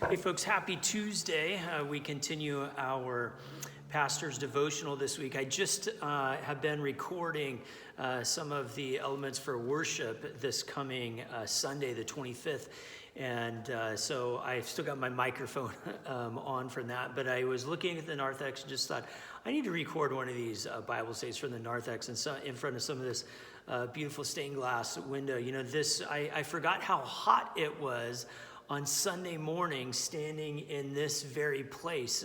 Hey folks, happy Tuesday. We continue our pastor's devotional this week. I just have been recording some of the elements for worship this coming Sunday, the 25th. And so I've still got my microphone on from that, but I was looking at the narthex and just thought, I need to record one of these Bible studies from the narthex in front of some of this beautiful stained glass window. You know, I forgot how hot it was on Sunday morning standing in this very place.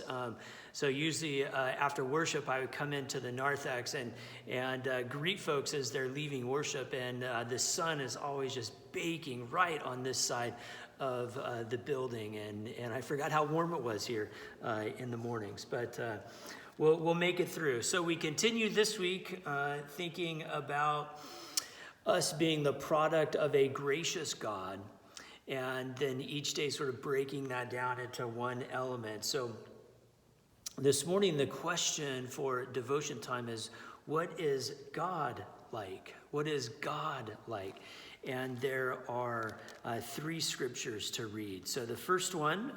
So usually after worship, I would come into the narthex and greet folks as they're leaving worship. And the sun is always just baking right on this side of the building. And I forgot how warm it was here in the mornings. But we'll make it through. So we continue this week thinking about us being the product of a gracious God. And then each day sort of breaking that down into one element. So this morning, the question for devotion time is, what is God like? What is God like? And there are three scriptures to read. So the first one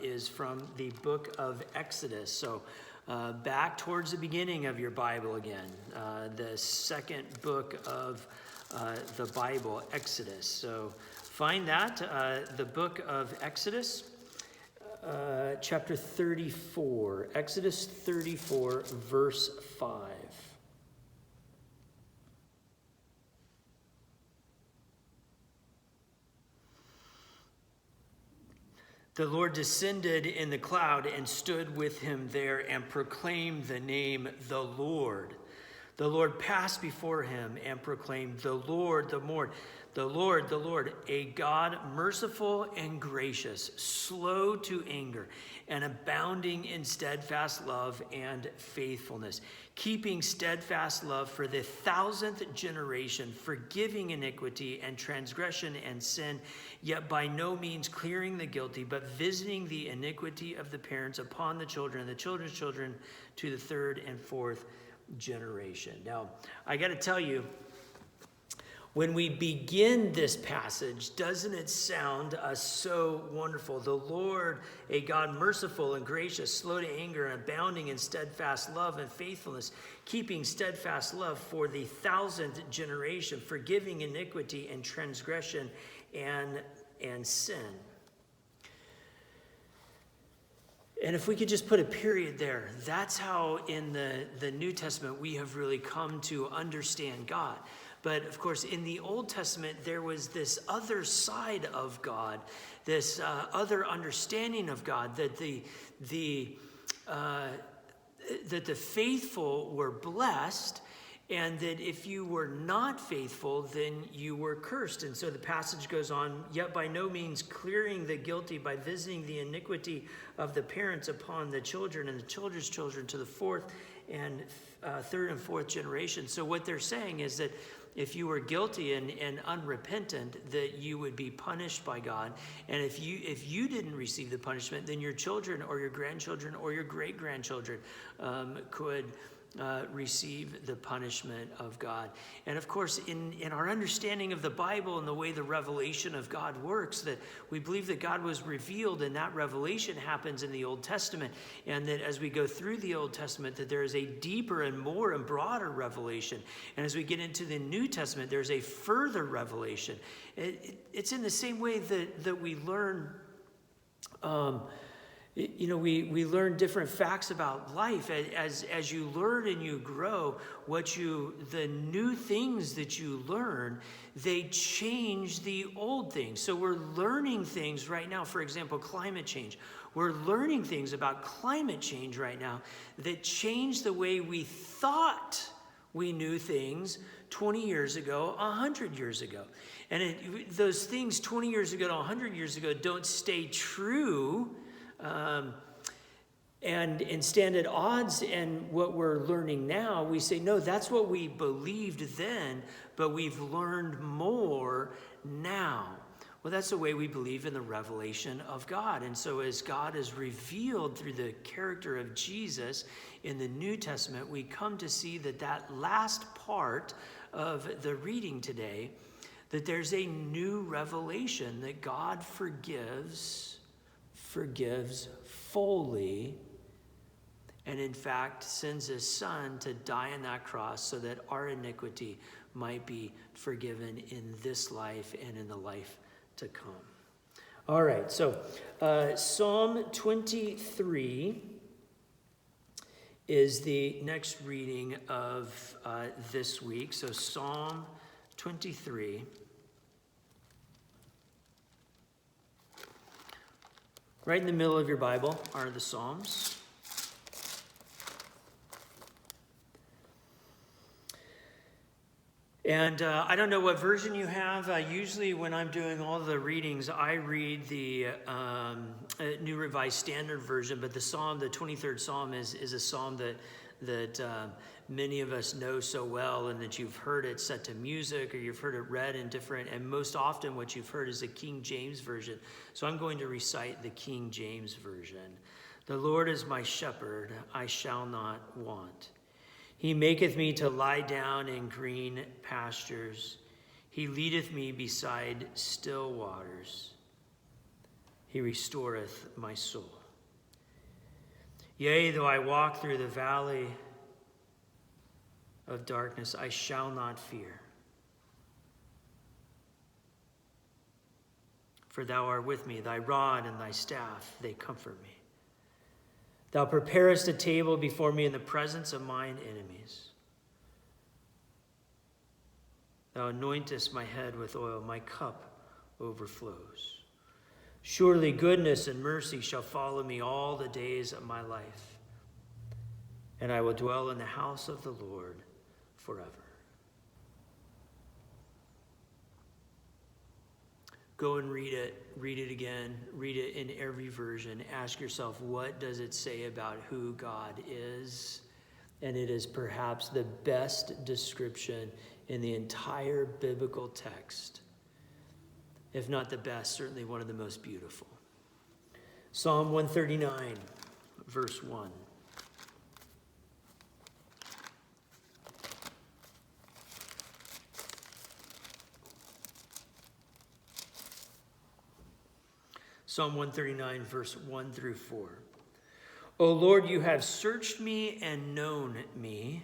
is from the book of Exodus. So back towards the beginning of your Bible again, the second book of the Bible, Exodus. So find that, the book of Exodus, chapter 34, Exodus 34, verse 5. The Lord descended in the cloud and stood with him there and proclaimed the name, the Lord. The Lord passed before him and proclaimed, the Lord, the Lord, a God merciful and gracious, slow to anger, and abounding in steadfast love and faithfulness, keeping steadfast love for the 1,000th generation, forgiving iniquity and transgression and sin, yet by no means clearing the guilty, but visiting the iniquity of the parents upon the children and the children's children to the third and fourth generation. Now, I got to tell you, when we begin this passage, doesn't it sound so wonderful? The Lord, a God merciful and gracious, slow to anger and abounding in steadfast love and faithfulness, keeping steadfast love for the 1,000th generation, forgiving iniquity and transgression and sin. And if we could just put a period there, that's how in the New Testament we have really come to understand God. But of course, in the Old Testament, there was this other side of God, this other understanding of God, that the faithful were blessed, and that if you were not faithful, then you were cursed. And so the passage goes on, yet by no means clearing the guilty by visiting the iniquity of the parents upon the children and the children's children to the fourth and third and fourth generation. So what they're saying is that if you were guilty and unrepentant, that you would be punished by God. And if you didn't receive the punishment, then your children or your grandchildren or your great-grandchildren could receive the punishment of God. And of course, in our understanding of the Bible and the way the revelation of God works, that we believe that God was revealed and that revelation happens in the Old Testament. And that as we go through the Old Testament, that there is a deeper and more and broader revelation. And as we get into the New Testament, there's a further revelation. It's in the same way that we learn we learn different facts about life as you learn and you grow. The new things that you learn, they change the old things. So we're learning things right now. For example, climate change. We're learning things about climate change right now that change the way we thought we knew things 20 years ago, 100 years ago. And those things 20 years ago to 100 years ago don't stay true and stand at odds. And what we're learning now, we say, no, that's what we believed then, but we've learned more now. Well, that's the way we believe in the revelation of God. And so as God is revealed through the character of Jesus in the New Testament, we come to see that last part of the reading today, that there's a new revelation that God forgives forgives fully, and in fact sends his son to die on that cross so that our iniquity might be forgiven in this life and in the life to come. All right, so Psalm 23 is the next reading of this week. So Psalm 23. Right in the middle of your Bible are the Psalms. And I don't know what version you have. Usually when I'm doing all the readings, I read the New Revised Standard Version, but the 23rd Psalm is a psalm that many of us know so well, and that you've heard it set to music or you've heard it read in different, and most often what you've heard is the King James Version. So I'm going to recite the King James Version. The Lord is my shepherd, I shall not want. He maketh me to lie down in green pastures. He leadeth me beside still waters. He restoreth my soul. Yea, though I walk through the valley of darkness, I shall not fear. For thou art with me, thy rod and thy staff, they comfort me. Thou preparest a table before me in the presence of mine enemies. Thou anointest my head with oil, my cup overflows. Surely goodness and mercy shall follow me all the days of my life, and I will dwell in the house of the Lord forever. Go and read it again, read it in every version. Ask yourself, what does it say about who God is? And it is perhaps the best description in the entire biblical text. If not the best, certainly one of the most beautiful. Psalm 139, verse 1. Psalm 139, verse 1 through 4. O Lord, you have searched me and known me.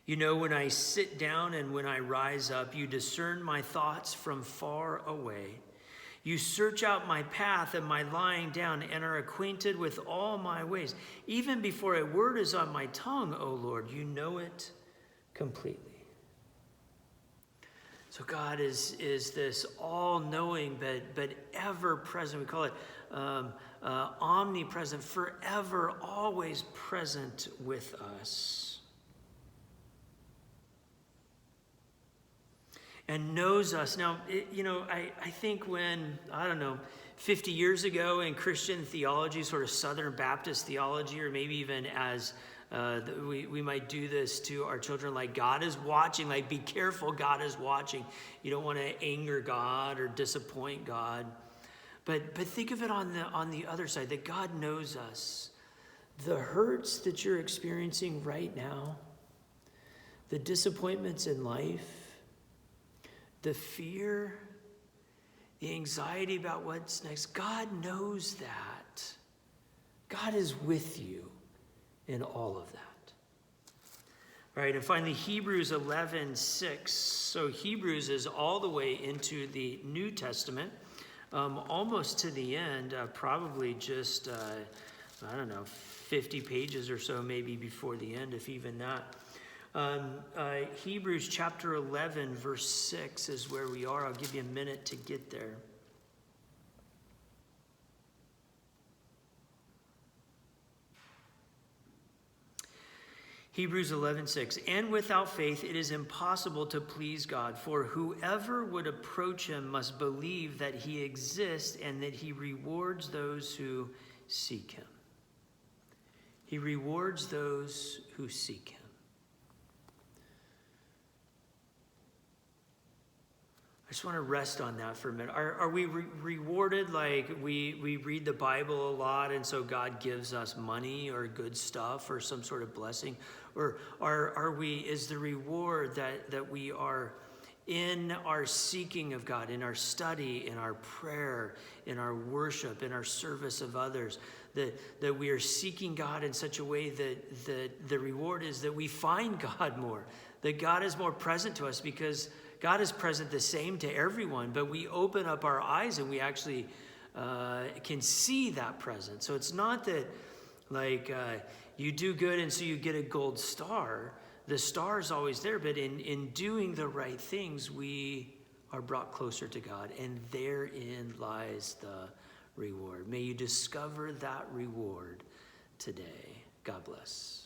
You know when I sit down and when I rise up. You discern my thoughts from far away. You search out my path and my lying down and are acquainted with all my ways. Even before a word is on my tongue, O Lord, you know it completely. So God is this all-knowing but ever-present. We call it omnipresent, forever, always present with us. And knows us. Now, I think when, 50 years ago in Christian theology, sort of Southern Baptist theology, or maybe even as we might do this to our children, like God is watching, like be careful, God is watching. You don't want to anger God or disappoint God. But think of it on the other side, that God knows us. The hurts that you're experiencing right now, the disappointments in life, the fear, the anxiety about what's next, God knows that. God is with you in all of that. All right, and finally, Hebrews 11:6. So Hebrews is all the way into the New Testament, almost to the end, probably just, 50 pages or so, maybe before the end, if even that. Hebrews chapter 11, verse 6 is where we are. I'll give you a minute to get there. Hebrews 11:6, and without faith it is impossible to please God, for whoever would approach him must believe that he exists and that he rewards those who seek him. He rewards those who seek him. I just want to rest on that for a minute. Are we rewarded like we read the Bible a lot and so God gives us money or good stuff or some sort of blessing? Or is the reward that we are in our seeking of God, in our study, in our prayer, in our worship, in our service of others, that we are seeking God in such a way that the reward is that we find God more, that God is more present to us, because God is present the same to everyone, but we open up our eyes and we actually can see that presence. So it's not that you do good and so you get a gold star. The star is always there, but in doing the right things, we are brought closer to God, and therein lies the reward. May you discover that reward today. God bless.